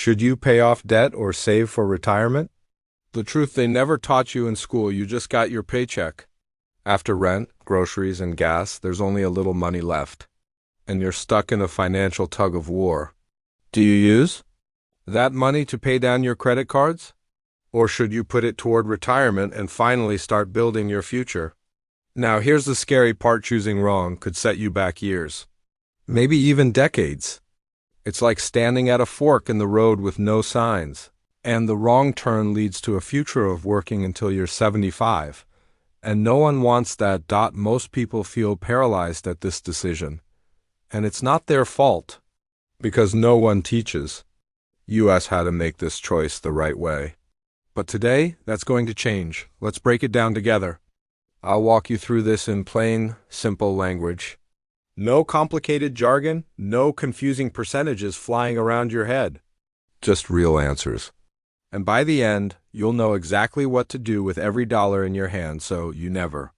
Should you pay off debt or save for retirement? The truth they never taught you in school, you just got your paycheck. After rent, groceries, and gas, there's only a little money left. And you're stuck in a financial tug of war. Do you use that money to pay down your credit cards? Or should you put it toward retirement and finally start building your future? Now, here's the scary part: choosing wrong could set you back years, maybe even decades. It's like standing at a fork in the road with no signs, and the wrong turn leads to a future of working until you're 75. And no one wants that. Most people feel paralyzed at this decision. And it's not their fault, because no one teaches us how to make this choice the right way. But today, that's going to change. Let's break it down together. I'll walk you through this in plain, simple language. No complicated jargon, no confusing percentages flying around your head. Just real answers. And by the end, you'll know exactly what to do with every dollar in your hand so you never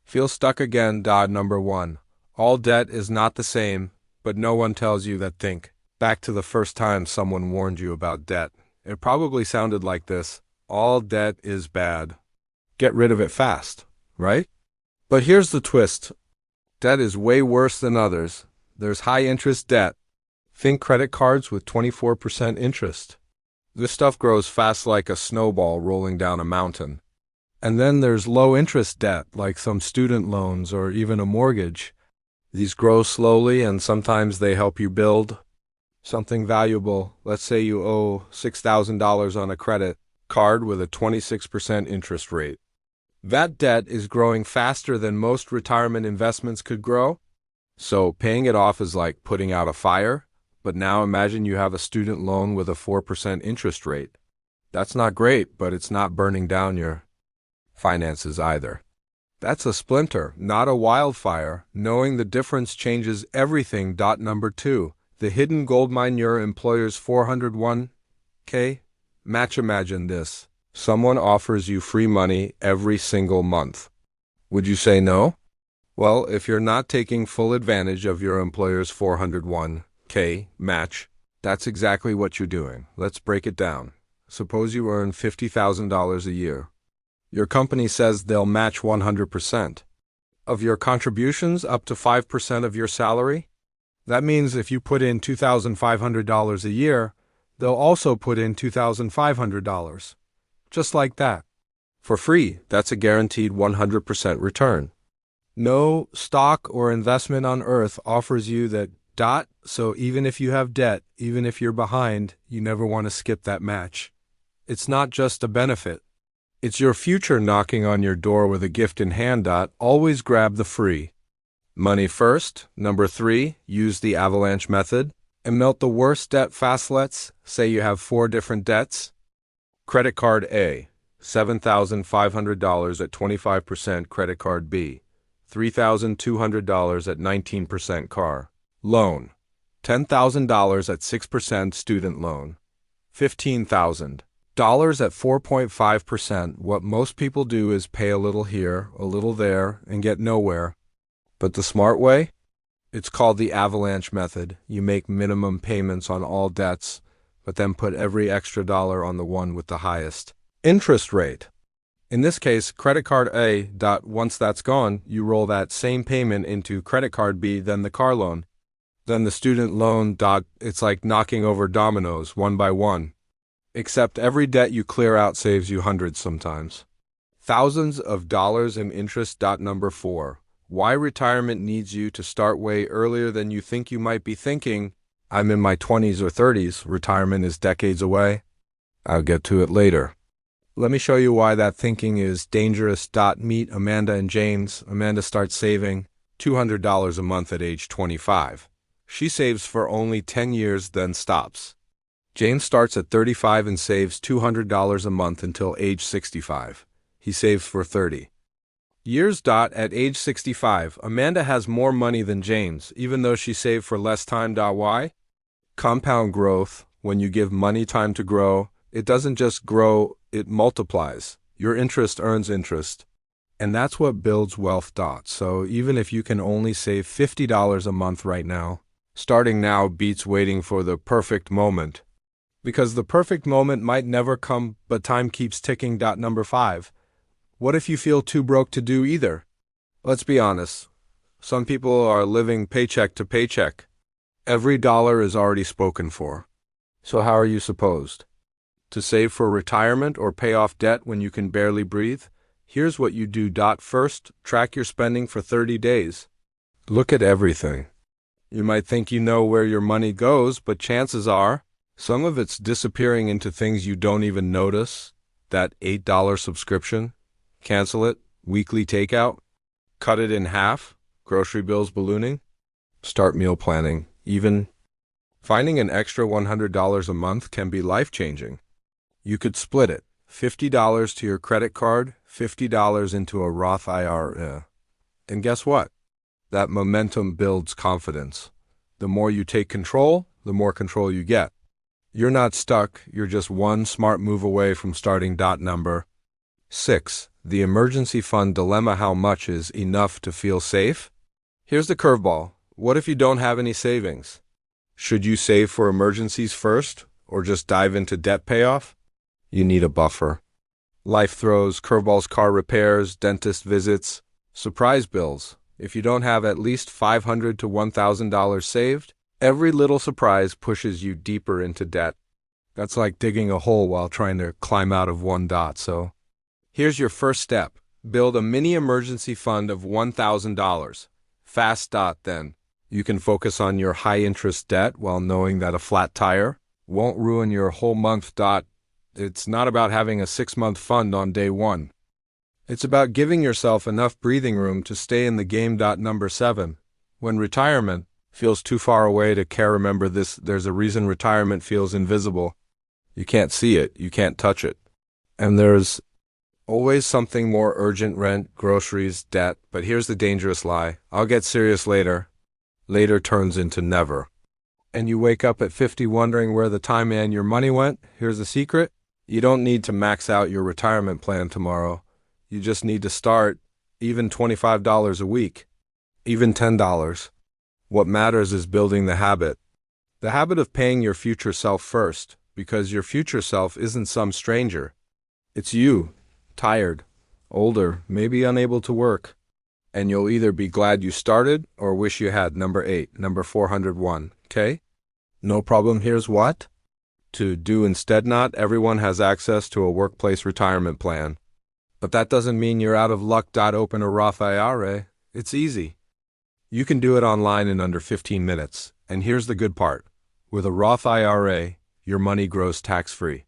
feel stuck again. Number 1. All debt is not the same, but no one tells you that. Think back to the first time someone warned you about debt. It probably sounded like this: all debt is bad. Get rid of it fast, right? But here's the twist. Debt is way worse than others. There's high-interest debt. Think credit cards with 24% interest. This stuff grows fast like a snowball rolling down a mountain. And then there's low-interest debt, like some student loans or even a mortgage. These grow slowly, and sometimes they help you build something valuable. Let's say you owe $6,000 on a credit card with a 26% interest rate. That debt is growing faster than most retirement investments could grow. So paying it off is like putting out a fire. But now imagine you have a student loan with a 4% interest rate. That's not great, but it's not burning down your finances either. That's a splinter, not a wildfire. Knowing the difference changes everything. Number 2. The hidden goldmine: your employer's 401k match. Imagine this. Someone offers you free money every single month. Would you say no? Well, if you're not taking full advantage of your employer's 401k match, that's exactly what you're doing. Let's break it down. Suppose you earn $50,000 a year. Your company says they'll match 100% of your contributions up to 5% of your salary. That means if you put in $2,500 a year, they'll also put in $2,500. Just like that. For free. That's a guaranteed 100% return. No stock or investment on earth offers you that. So even if you have debt, even if you're behind, you never want to skip that match. It's not just a benefit. It's your future knocking on your door with a gift in hand. Always grab the free money first. Number 3, use the avalanche method and melt the worst debt fast. Let's say you have 4 different debts. Credit card A, $7,500 at 25%. Credit card B, $3,200 at 19%. Car loan, $10,000 at 6%. Student loan, $15,000 at 4.5%. What most people do is pay a little here, a little there, and get nowhere. But the smart way? It's called the avalanche method. You make minimum payments on all debts, but then put every extra dollar on the one with the highest interest rate. In this case, credit card A. Once that's gone, you roll that same payment into credit card B, then the car loan, then the student loan. It's like knocking over dominoes one by one. Except every debt you clear out saves you hundreds, sometimes thousands of dollars in interest. Number 4. Why retirement needs you to start way earlier than you think. You might be thinking, I'm in my 20s or 30s, retirement is decades away. I'll get to it later. Let me show you why that thinking is dangerous. Meet Amanda and James. Amanda starts saving $200 a month at age 25. She saves for only 10 years, then stops. James starts at 35 and saves $200 a month until age 65. He saves for 30 years. At age 65, Amanda has more money than James, even though she saved for less time. Why? Compound growth. When you give money time to grow, it doesn't just grow, it multiplies. Your interest earns interest. And that's what builds wealth. So even if you can only save $50 a month right now, starting now beats waiting for the perfect moment. Because the perfect moment might never come, but time keeps ticking. Number 5. What if you feel too broke to do either? Let's be honest. Some people are living paycheck to paycheck. Every dollar is already spoken for. So how are you supposed to save for retirement or pay off debt when you can barely breathe? Here's what you do. First, track your spending for 30 days. Look at everything. You might think you know where your money goes, but chances are some of it's disappearing into things you don't even notice. That $8 subscription, cancel it. Weekly takeout, cut it in half. Grocery bills ballooning, start meal planning. Even finding an extra $100 a month can be life-changing. You could split it, $50 to your credit card, $50 into a Roth IRA. And guess what? That momentum builds confidence. The more you take control, the more control you get. You're not stuck, you're just one smart move away from starting. Number 6. The emergency fund dilemma. How much is enough to feel safe? Here's the curveball. What if you don't have any savings? Should you save for emergencies first, or just dive into debt payoff? You need a buffer. Life throws, curveballs, car repairs, dentist visits, surprise bills. If you don't have at least $500 to $1,000 saved, every little surprise pushes you deeper into debt. That's like digging a hole while trying to climb out of one. So, here's your first step. Build a mini emergency fund of $1,000. Fast. Then, you can focus on your high-interest debt while knowing that a flat tire won't ruin your whole month. It's not about having a 6-month fund on day one. It's about giving yourself enough breathing room to stay in the game. Number 7. When retirement feels too far away to care, remember this: there's a reason retirement feels invisible. You can't see it, you can't touch it. And there's always something more urgent: rent, groceries, debt. But here's the dangerous lie: I'll get serious later. Later turns into never. And you wake up at 50 wondering where the time and your money went. Here's the secret: you don't need to max out your retirement plan tomorrow. You just need to start, even $25 a week, even $10. What matters is building the habit of paying your future self first, because your future self isn't some stranger. It's you, tired, older, maybe unable to work. And you'll either be glad you started or wish you had. Number 8, number 401. Okay? No problem. Here's what to do instead. Not everyone has access to a workplace retirement plan. But that doesn't mean you're out of luck. Open a Roth IRA. It's easy. You can do it online in under 15 minutes. And here's the good part. With a Roth IRA, your money grows tax-free.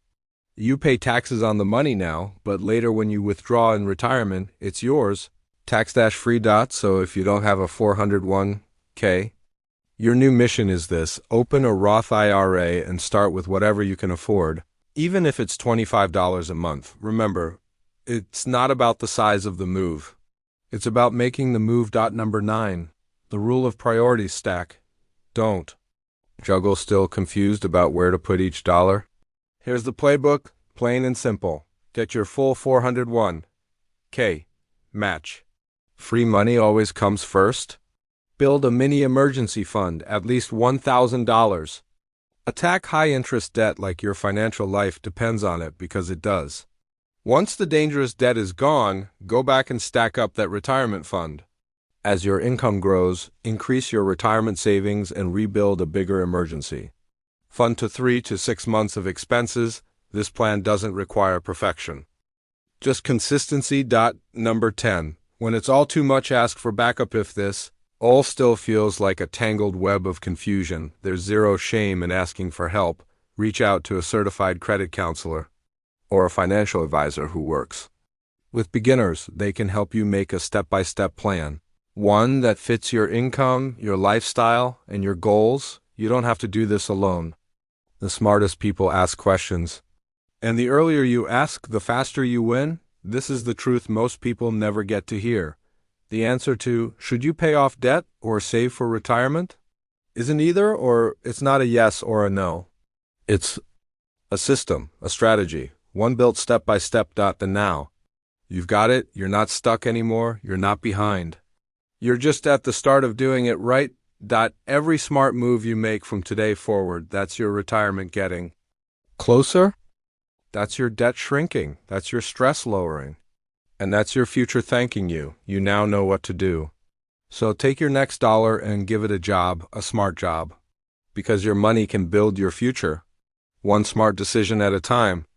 You pay taxes on the money now, but later when you withdraw in retirement, it's yours, tax-free. So if you don't have a 401k, your new mission is this: open a Roth IRA and start with whatever you can afford, even if it's $25 a month. Remember, it's not about the size of the move. It's about making the move. Number 9, the rule of priorities. Stack. Don't juggle. Still confused about where to put each dollar? Here's the playbook, plain and simple. Get your full 401k match. Free money always comes first. Build a mini emergency fund, at least $1,000. Attack high-interest debt like your financial life depends on it, because it does. Once the dangerous debt is gone, go back and stack up that retirement fund. As your income grows, increase your retirement savings and rebuild a bigger emergency fund to 3 to 6 months of expenses. This plan doesn't require perfection, just consistency. Number 10. When it's all too much, ask for backup. If this all still feels like a tangled web of confusion, there's zero shame in asking for help. Reach out to a certified credit counselor or a financial advisor who works with beginners. They can help you make a step-by-step plan, one that fits your income, your lifestyle, and your goals. You don't have to do this alone. The smartest people ask questions, and the earlier you ask, the faster you win. This is the truth most people never get to hear. The answer to, should you pay off debt or save for retirement, isn't either, or it's not a yes or a no. It's a system, a strategy, one built step by step. The now. You've got it, you're not stuck anymore, you're not behind. You're just at the start of doing it right. Every smart move you make from today forward, that's your retirement getting Closer? That's your debt shrinking. That's your stress lowering. And that's your future thanking you. You now know what to do. So take your next dollar and give it a job, a smart job. Because your money can build your future. One smart decision at a time.